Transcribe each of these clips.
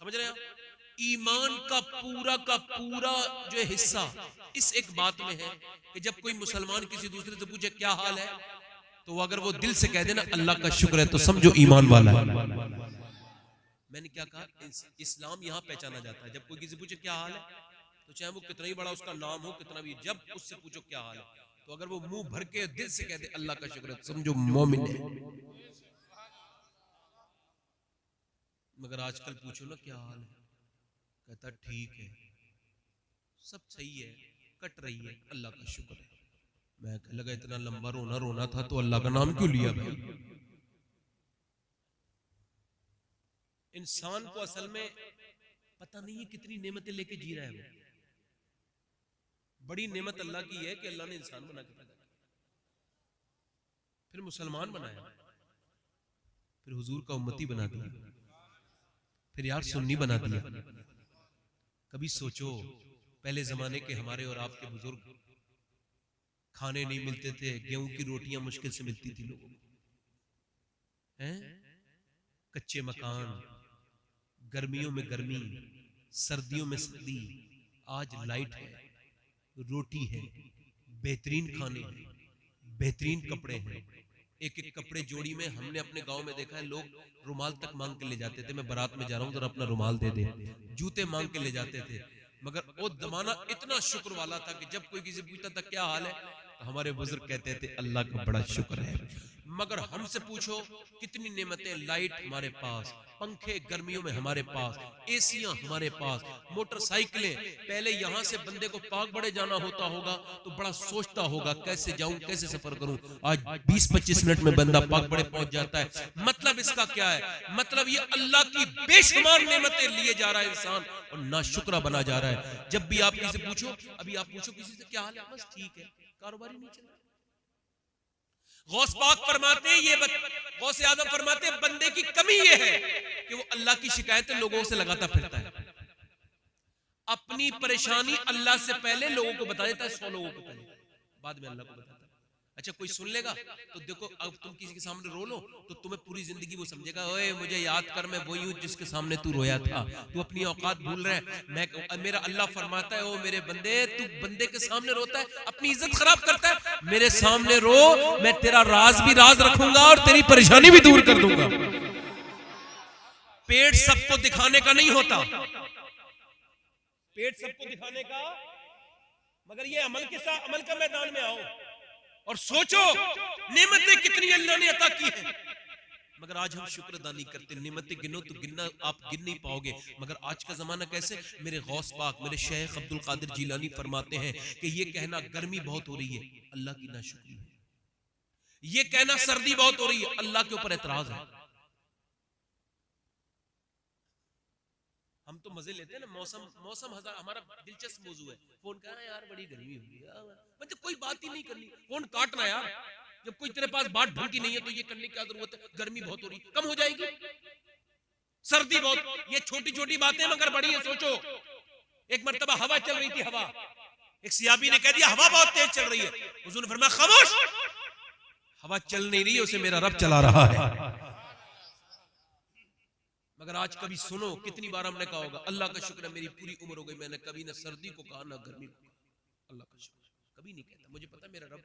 समझ रहे हैं? ईमान का पूरा जो हिस्सा इस एक बात में है कि जब कोई मुसलमान किसी दूसरे से पूछे क्या हाल है, तो अगर वो दिल से कह देना अल्लाह का शुक्र है, तो समझो ईमान वाला है। मैंने क्या कहा, इस्लाम यहां पहचाना जाता है। जब कोई किसी पूछे क्या हाल है, तो चाहे वो कितना ही बड़ा उसका नाम हो, कितना भी, जब उससे पूछो क्या हाल है, तो अगर वो मुंह भर के दिल से कह दे अल्लाह का शुक्र है, तो समझो मोमिन है। मगर आजकल पूछो ना क्या हाल है, कहता ठीक है, सब सही है, कट रही है, अल्लाह का शुक्र है। मैं लगा इतना लंबा रोना रोना था तो अल्लाह का नाम क्यों लिया भाई? इंसान को असल में पता नहीं है कितनी नेमतें लेके जी रहा है वो। बड़ी नेमत अल्लाह की है कि अल्लाह ने इंसान बना के पैदा किया, फिर मुसलमान बनाया, फिर हुजूर का उम्मती बना दिया, फिर यार सुन्नी बना दिया। कभी सोचो पहले जमाने के हमारे और आपके बुजुर्ग, खाने नहीं मिलते थे, गेहूं की रोटियां मुश्किल से मिलती थी लोगों को, हैं? कच्चे मकान, गर्मियों में गर्मी, सर्दियों में सर्दी। आज लाइट है, रोटी है, बेहतरीन खाने हैं, बेहतरीन कपड़े हैं। एक एक कपड़े जोड़ी में हमने अपने गांव में देखा है, लोग रुमाल तक मांग के ले जाते थे, मैं बारात में जा रहा हूं जरा अपना रुमाल दे दे। जूते मांग के ले जाते थे। मगर वो जमाना इतना शुक्र वाला था कि जब कोई किसी पूछता था क्या हाल है, तो हमारे बुजुर्ग कहते थे अल्लाह का बड़ा शुक्र है। मगर हमसे पूछो कितनी नेमतें, लाइट हमारे पास, पंखे गर्मियों में हमारे पास, एसियां हमारे पास, मोटरसाइकिलें। पहले यहां से बंदे को पाक बड़े जाना होता होगा तो बड़ा सोचता होगा कैसे जाऊं, कैसे सफर करूं। आज 20-25 मिनट में बंदा पाक बड़े पहुंच जाता है। मतलब इसका क्या है? मतलब ये अल्लाह की बेशुमार नेमतें लिए जा रहा है इंसान और नाशुक्रा बना जा रहा है। जब भी आप किसी से पूछो, अभी आप पूछो किसी से क्या हाल है, बस ठीक है, कारोबार ही नहीं चल रहा। गौस पाक फरमाते हैं, गौस आजम फरमाते हैं, बंदे की कमी ये है कि वो अल्लाह की शिकायतें लोगों से लगाता फिरता है। अपनी परेशानी अल्लाह से पहले लोगों को बता देता है, 100 लोगों को पहले, बाद में अल्लाह को बताता है। अच्छा कोई सुन लेगा तो देखो, अब तुम किसी के सामने रो लो तो तुम्हें पूरी जिंदगी वो समझेगा, ओए मुझे याद कर, मैं वही हूं जिसके सामने तू रोया था, तू अपनी औकात भूल रहा है। मेरा अल्लाह फरमाता है, ओ मेरे बंदे, तू बंदे के सामने रोता है, अपनी इज्जत खराब करता है, मेरे सामने रो, मैं तेरा राज भी राज रखूंगा और तेरी परेशानी भी दूर कर दूंगा। पेट सबको दिखाने का नहीं होता, पेट सबको दिखाने का, मगर ये अमल के साथ, अमल का मैदान में आओ और सोचो नेमतें कितनी अल्लाह ने अता की है। मगर आज हम शुक्रदानी करते, नेमतें गिनो तो गिनना आप गिन नहीं पाओगे। मगर आज का जमाना कैसे, मेरे गौस पाक मेरे शेख अब्दुल कादिर जिलानी फरमाते हैं कि ये कहना गर्मी बहुत हो रही है, अल्लाह की नाशुक्री है। ये कहना सर्दी बहुत हो रही है, अल्लाह के ऊपर एतराज है। हम तो मजे लेते हैं ना, मौसम हमारा दिलचस्प मौजू है। फोन करा यार बड़ी गर्मी हो रही है, मतलब कोई बात ही नहीं करनी, फोन काटना यार। जब कोई तेरे पास बात ढंग की नहीं है तो ये करने की क्या जरूरत है? गर्मी बहुत हो रही, कम हो जाएगी। सर्दी बहुत, ये छोटी छोटी बातें मगर बड़ी है। सोचो एक मर्तबा हवा चल रही थी, हवा, एक सियाबी ने कह दिया हवा बहुत तेज चल रही है। हुजूर ने फरमाया खामोश, हवा चल नहीं रही है, उसे मेरा रब चला रहा है। मगर आज कभी सुनो, कितनी बार हमने कहा होगा अल्लाह का शुक्र है मेरी पूरी उम्र हो गई, मैंने कभी ना सर्दी को कहा ना गर्मी को कहा, अल्लाह का शुक्र, कभी नहीं कहता। मुझे पता मेरा रब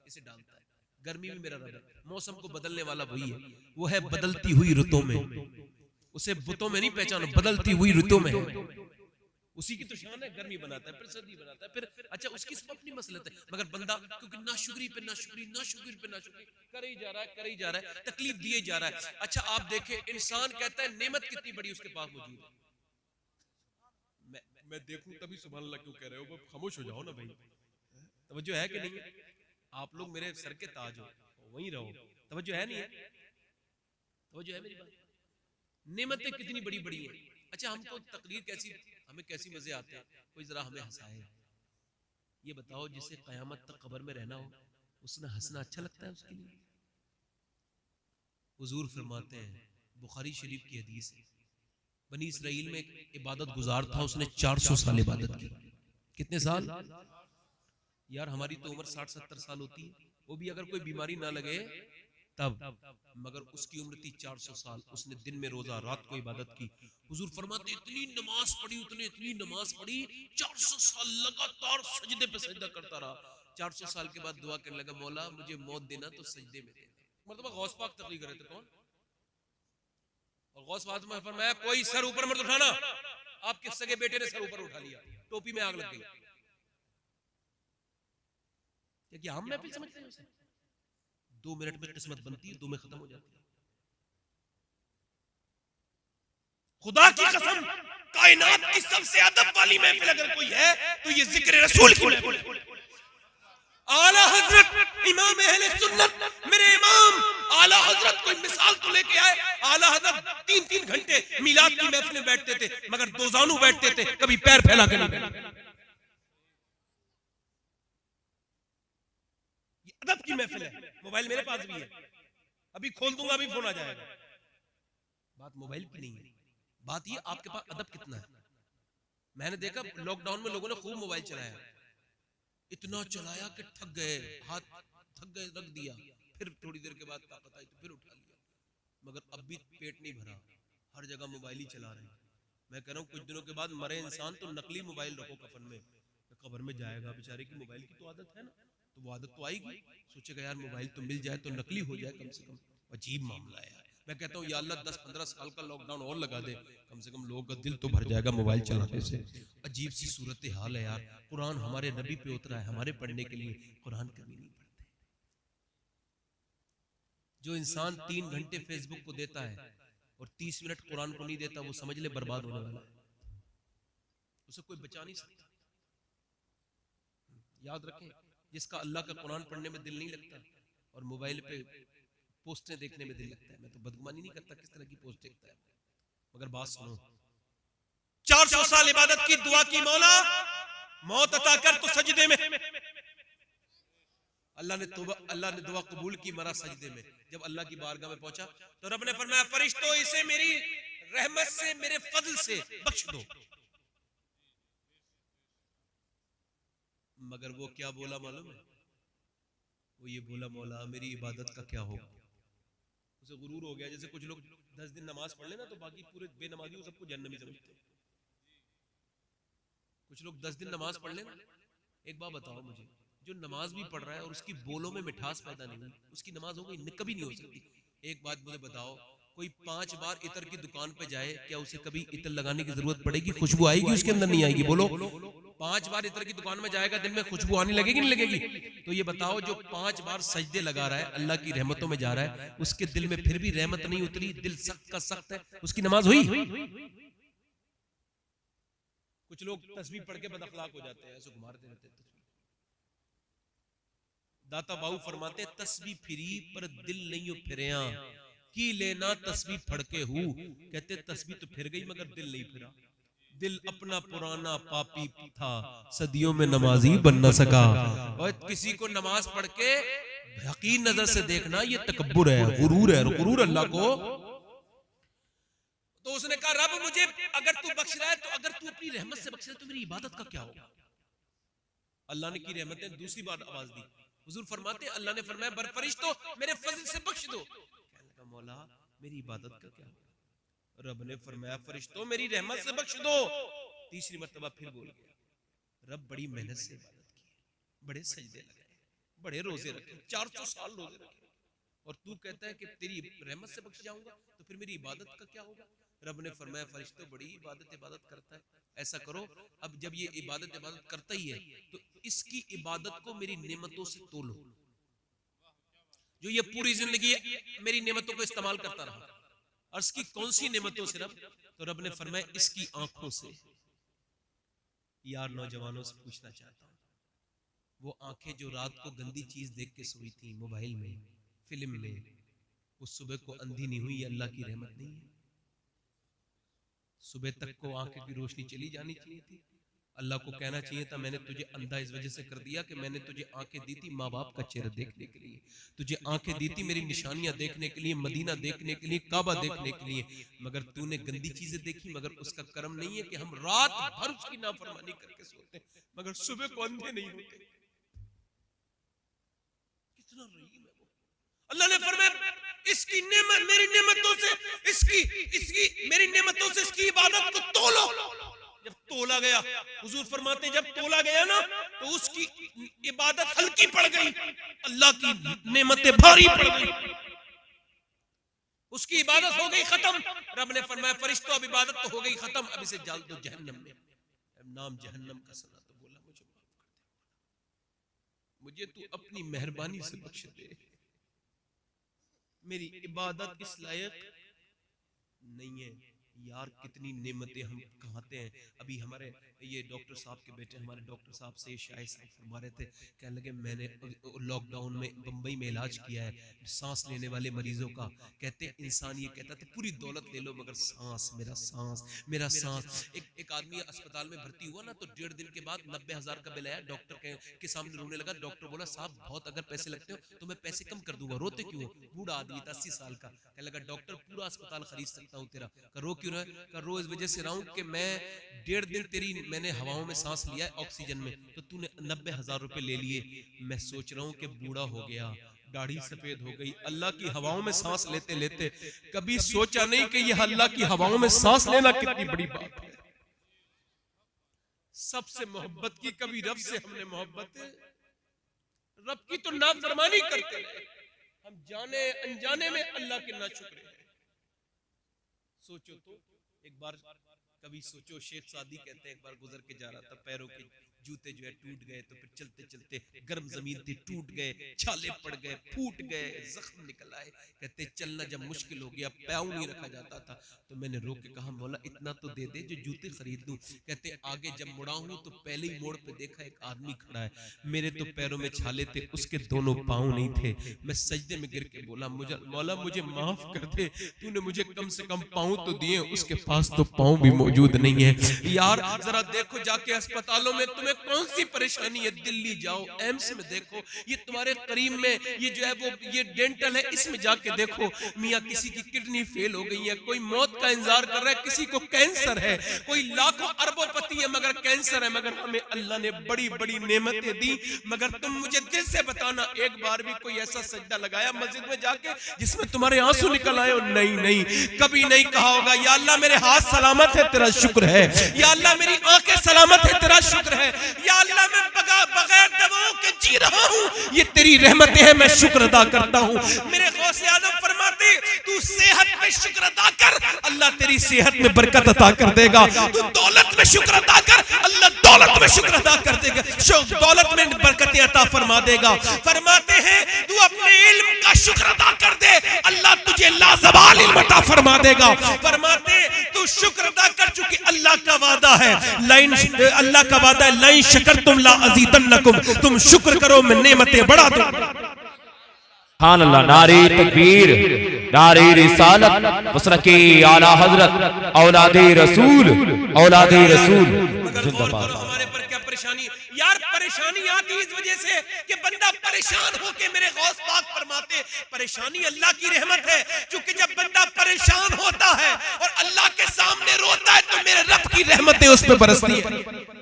इसे डालता है, गर्मी भी मेरा रब है, मौसम को बदलने वाला वही है। वो है बदलती हुई रुतों में, उसे बुतों में नहीं पहचानो, बदलती हुई रुतों में है। उसी की तो शान है, गर्मी बनाता है, फिर सर्दी बनाता है, फिर अच्छा उसकी सब अपनी मसलत है। मगर बंदा क्योंकि नाशुक्री पे नाशुक्री, नाशुक्री पे नाशुक्री करे ही जा रहा है, करे ही जा रहा है, तकलीफ दिए जा रहा है। अच्छा आप देखें, इंसान कहता है नेमत कितनी बड़ी उसके पास मौजूद है। मैं देखूं तभी सुभान अल्लाह क्यों कह रहे हो, खामोश हो जाओ ना भाई, तवज्जो है कि नहीं? आप लोग मेरे सर के ताज हो, वहीं रहो, तवज्जो है नहीं है? तवज्जो है मेरी बात? नेमतें कितनी बड़ी बड़ी है। अच्छा हमको तकरीर कैसी, हमें कैसी मजे आते हैं, कोई जरा हमें हंसाए। ये बताओ जिसे कयामत तक कब्र में रहना हो, उसने हंसना अच्छा लगता है उसके लिए? हुजूर फरमाते हैं, बुखारी शरीफ की हदीस है, बनी इसराइल में एक इबादत गुजार था, उसने 400 साल इबादत की। कितने साल? यार हमारी तो उम्र 60-70 साल होती है, वो भी अगर कोई बीमारी ना लगे तब, मगर उसकी उम्र थी 400 साल, उसने दिन में रोजा रात को इबादत की। हुजूर फरमाते इतनी नमाज पढ़ी, इतनी नमाज पढ़ी, 400 साल लगातार सजदे पे सजदा करता रहा। 400 साल के बाद दुआ करने लगा, मौला मुझे मौत देना तो सजदे में देना। मतलब गौस पाक तकलीफ कर रहे थे कौन, और गौस पाक में फरमाया कोई सर ऊपर मत उठाना। आपके सगे बेटे ने सर ऊपर उठा लिया, टोपी में आग लग गई। क्या हम महफिल समझते हैं उसे? 2 मिनट में किस्मत बनती है, 2 में खत्म हो जाती है। खुदा की कसम, कायनात की सबसे अदब वाली महफिल अगर कोई है तो ये जिक्र रसूल की महफिल। आला हजरत इमाम अहले सुन्नत, मेरे इमाम आला हजरत कोई मिसाल तो लेके आए। आला हजरत 3-3 घंटे मिलाद की महफिल में बैठते थे, मगर दोजानू बैठते थे, कभी पैर फैला के नहीं। ये अदब की महफिल है। मोबाइल मेरे पास भी है, अभी खोल दूंगा, अभी फोन आ जाएगा। बात मोबाइल की नहीं है, बात ये आपके पास अदब कितना है। मैंने देखा लॉकडाउन में लोगों ने खूब मोबाइल चलाया, इतना चलाया कि थक गए, हाथ थक गए, रख दिया, फिर थोड़ी देर के बाद ताकत आई तो फिर उठा लिया, मगर अब भी पेट नहीं भरा, हर जगह मोबाइल ही चला रहे हैं। मैं कह रहा हूँ कुछ दिनों के बाद मरे इंसान तो नकली मोबाइल रखो कफन में, कब्र में जाएगा बेचारे की मोबाइल की तो आदत है ना, तो वो आदत तो आएगी, सोचेगा यार मोबाइल तो मिल जाए तो नकली हो जाए कम से कम। अजीब मामला है यार। मैं कहता हूँ या अल्लाह 10-15 साल का लॉकडाउन और लगा दे, कम से कम लोगों का दिल तो भर जाएगा मोबाइल चलाने से। अजीब सी सूरत हाल है यार। कुरान हमारे नबी पे उतरा है हमारे पढ़ने के लिए, कुरान कभी नहीं पढ़ते। जो इंसान 3 घंटे फेसबुक को देता है और 30 मिनट कुरान को नहीं देता, वो समझ ले बर्बाद होने वाला है, उसे कोई बचा नहीं सकता। याद रखें, जिसका अल्लाह का कुरान पढ़ने में दिल नहीं लगता और मोबाइल पे पोस्टें देखने में दिल लगता है। मैं तो बदगुमानी नहीं करता किस तरह की पोस्ट देखता है, मगर बात सुनो, 400 साल इबादत की, दुआ की, मौला मौत अता कर तो सजदे में। अल्लाह ने दुआ कबूल की, मरा सजदे में। जब अल्लाह की बारगाह में पहुंचा तो रब ने फरमाया फरिश्तों इसे मेरी रहमत से, मेरे फजल से बख्श दो। मगर वो क्या बोला मालूम है? वो ये बोला मौला मेरी इबादत का क्या होगा। उसे गुरूर हो गया, जैसे कुछ लोग 10 दिन नमाज पढ़ लेना तो बाकी पूरे बेनमाजी सबको जहन्नमी समझते हैं। कुछ लोग 10 दिन नमाज पढ़ लेना। एक बात बताओ मुझे, जो नमाज भी पढ़ रहा है और उसकी बोलों में मिठास पैदा नहीं हुई, उसकी नमाज हो गई? कभी नहीं हो सकती। एक बात मुझे बताओ, कोई 5 बार इतर की दुकान पे जाए, क्या उसे कभी इतर लगाने की जरूरत पड़ेगी? खुशबू आएगी उसके अंदर? नहीं आएगी। बोलो, 5 बार इतर की दुकान में जाएगा, दिन में खुशबू आने लगेगी नहीं लगेगी? तो ये बताओ, जो 5 बार सजदे लगा रहा है, अल्लाह की रहमतों में जा रहा है, उसके दिल में फिर भी रहमत नहीं उतरी, दिल सख्त का सख्त है, उसकी नमाज हुई? कुछ लोग तस्बीह पढ़ के बदअखलाक हो जाते हैं, ऐसे घुमाते रहते हैं तस्बीह। दाता बाऊ फरमाते तस्बीह फिरी पर दिल नहीं हो फिरया की लेना तस्बीह फड़ के हूं। कहते तस्बीह तो फिर गई मगर दिल नहीं फिरा। दिल अपना पुराना पापी था, सदियों में नमाजी बन न सका। और किसी को नमाज पढ़ के हकीर नजर से देखना ये तकब्बुर है, गुरूर है, गुरूर अल्लाह को। तो उसने कहा रब मुझे अगर तू बख्श रहा है तो अगर तू अपनी रहमत से बख्श रहा है तो मेरी इबादत का क्या होगा? अल्लाह ने की रहमतें दूसरी बार आवाज दी। हुजूर फरमाते अल्लाह ने फरमाया बर फरिश्तों मेरे फजल से बख्श दो। कहने लगा मौला मेरी इबादत का क्या होगा? रब ने फरमाया फरिश्तों मेरी रहमत से बख्श दो। तीसरी मर्तबा फिर बोल गया, रब बड़ी मेहनत से इबादत की, बड़े सजदे लगाए, बड़े रोजे रखे, 400 साल रोजे रखे, और तू कहता है कि तेरी रहमत से बख्श जाऊंगा तो फिर मेरी इबादत का क्या होगा? रब ने फरमाया फरिश्तों बड़ी इबादत करता है, ऐसा करो अब जब ये इबादत करता ही है तो इसकी इबादत को मेरी नेमतों से तोलो। जो ये पूरी जिंदगी मेरी नेमतों को इस्तेमाल करता रहा, अर्ज की कौन सी नेमतों से रब? तो रब ने फरमाया इसकी आंखों से। यार नौजवानों से पूछना चाहता हूं, वो आंखें जो रात को गंदी चीज देख के सोई थी, मोबाइल में, फिल्म में, उस सुबह को अंधी नहीं हुई? अल्लाह की रहमत नहीं है? सुबह तक को आंखें की रोशनी चली जानी चाहिए थी। अल्लाह को कहना चाहिए था मैंने तुझे अंधा इस वजह से कर दिया कि मैंने तुझे आंखें दी थी माँ बाप का चेहरा देखने के लिए, तुझे आंखें दी थी मेरी निशानियां देखने के लिए, मदीना देखने के लिए, काबा देखने के लिए, मगर तूने गंदी चीजें देखी। मगर उसका कर्म नहीं है कि हम रात भर उसकी नाफरमानी करके सोते मगर सुबह को अंधे नहीं होते। कितना रहीम है वो। अल्लाह ने फरमाया इसकी नेमत, मेरी नेमतों से इसकी मेरी नेमतों से इसकी इबादत को तोलो। जब तोला गया, हुजूर फरमाते जब तोला गया ना तो उसकी इबादत हल्की पड़ गई, अल्लाह की नेमतें भारी पड़ गई, उसकी इबादत हो गई खत्म। रब ने फरमाया फरिश्तों अब इबादत तो हो गई खत्म, अब इसे डाल दो जहन्नम में। नाम जहन्नम का सुना तो बोला मुझे माफ कर दे, मुझे तू अपनी मेहरबानी से बख्श दे, मेरी इबादत इस लायक नहीं है। यार कितनी नेमतें हम कहते हैं। अभी हमारे ये डॉक्टर साहब के बेटे हमारे डॉक्टर साहब से शायद साहब फरमा रहे थे, कहने लगे मैंने लॉकडाउन में बम्बई में इलाज किया है सांस लेने वाले मरीजों का। कहते इंसान ये कहता था पूरी दौलत ले लो मगर सांस, मेरा सांस, मेरा सांस। एक आदमी अस्पताल में भर्ती हुआ ना तो 1.5 दिन के बाद 90,000 का बिल आया, डॉक्टर के सामने रोने लगा। डॉक्टर बोला साहब बहुत अगर पैसे लगते हो तो मैं पैसे कम कर दूंगा, रोते क्यों हो? बूढ़ा आदमी था 80 साल का, कहने लगा डॉक्टर पूरा अस्पताल खरीद सकता हूँ तेरा। रो क्यों रहा है? रो इस वजह से रहा हूं कि मैं 1.5 दिन तेरी मैंने हवाओं में सांस लिया है ऑक्सीजन में, तो तूने 90,000 रुपए ले लिए। मैं सोच रहा हूं कि बूढ़ा हो गया, दाढ़ी सफेद हो गई, अल्लाह की हवाओं में सांस लेते लेते कभी सोचा नहीं कि यह अल्लाह की हवाओं में सांस लेना कितनी बड़ी बात है। सबसे मोहब्बत की, कभी रब से हमने मोहब्बत, रब की तो नाफरमानी करते रहे, हम जाने अनजाने में अल्लाह के नाशुक्र हैं। सोचो तो एक बार, कभी सोचो शेख सादी कहते हैं एक बार गुजर के जा रहा था, पैरों के जूते जो है टूट गए, तो फिर चलते चलते गर्म जमीन थी, टूट गए, छाले पड़ गए, फूट गए, जख्म निकल आए। कहते चलना जब मुश्किल हो गया, पैर नहीं रखा जाता था, तो मैंने रोक के कहा मौला इतना तो दे दे जो जूते खरीद दूं। कहते आगे जब मुड़ा हूं तो पहले ही मोड़ पे देखा एक आदमी खड़ा है, मेरे तो पैरों में छाले थे, उसके दोनों पांव नहीं थे। मैं सजदे में गिर के बोला मुझे मौला मुझे माफ कर दे, तूने मुझे कम से कम पांव तो दिए, उसके पास तो पांव भी मौजूद नहीं है। यार जरा देखो जाके अस्पतालों में तुम्हें कौन सी परेशानी है, दिल्ली जाओ एम्स में देखो, ये तुम्हारे करीब में ये जो है वो ये डेंटल है, इसमें जाके देखो मियां किसी की किडनी फेल हो गई है, कोई मौत का इंतजार कर रहा है, किसी को कैंसर है, कोई लाखों अरबोंपति है मगर कैंसर है। मगर हमें अल्लाह ने बड़ी बड़ी नेमतें दी, मगर तुम मुझे दिल से बताना एक बार भी कोई ऐसा सजदा लगाया मस्जिद में जाके जिसमें तुम्हारे आंसू निकल आए? नहीं नहीं, कभी नहीं कहा होगा या अल्लाह मेरे हाथ सलामत है तेरा शुक्र है, या अल्लाह मेरी आंखें सलामत है तेरा शुक्र है, या अल्लाह मैं बगैर दवाओं के जी रहा हूँ, ये तेरी रहमतें हैं, मैं शुक्र अदा करता हूँ। मेरे गौसे आज़म फरमाते तू सेहत पे शुक्र अदा कर, अल्लाह तेरी सेहत में बरकत अता कर देगा। तू दौलत में शुक्र अदा कर, अल्लाह दौलत में शुक्र अदा कर देगा, दौलत में बरकतें अता फरमा देगा। फरमाते हैं तू अपने इल्म का शुक्र अदा कर दे, अल्लाह तुझे लाजवाल इल्म अता फरमा देगा। फरमाते तू शुक्र अदा कर, चूंकि अल्लाह का वादा है, अल्लाह का वादा है लाइन शकर तुम ला अज़ीदन्नकुम, तुम शुक्र करो मैं नेमतें बढ़ा दूंगा। सुभान अल्लाह, नारे तकबीर, नारे रिसालत, मुसरके आला हजरत, औलादे रसूल, औलादे रसूल जिंदाबाद। हमारे पर क्या परेशानी यार, परेशानी आती इस वजह से कि बंदा परेशान होके मेरे गौस पाक फरमाते परेशानी अल्लाह की रहमत है, क्योंकि जब बंदा परेशान होता है और अल्लाह के सामने रोता है तो मेरे रब की रहमतें उस पर बरसती है।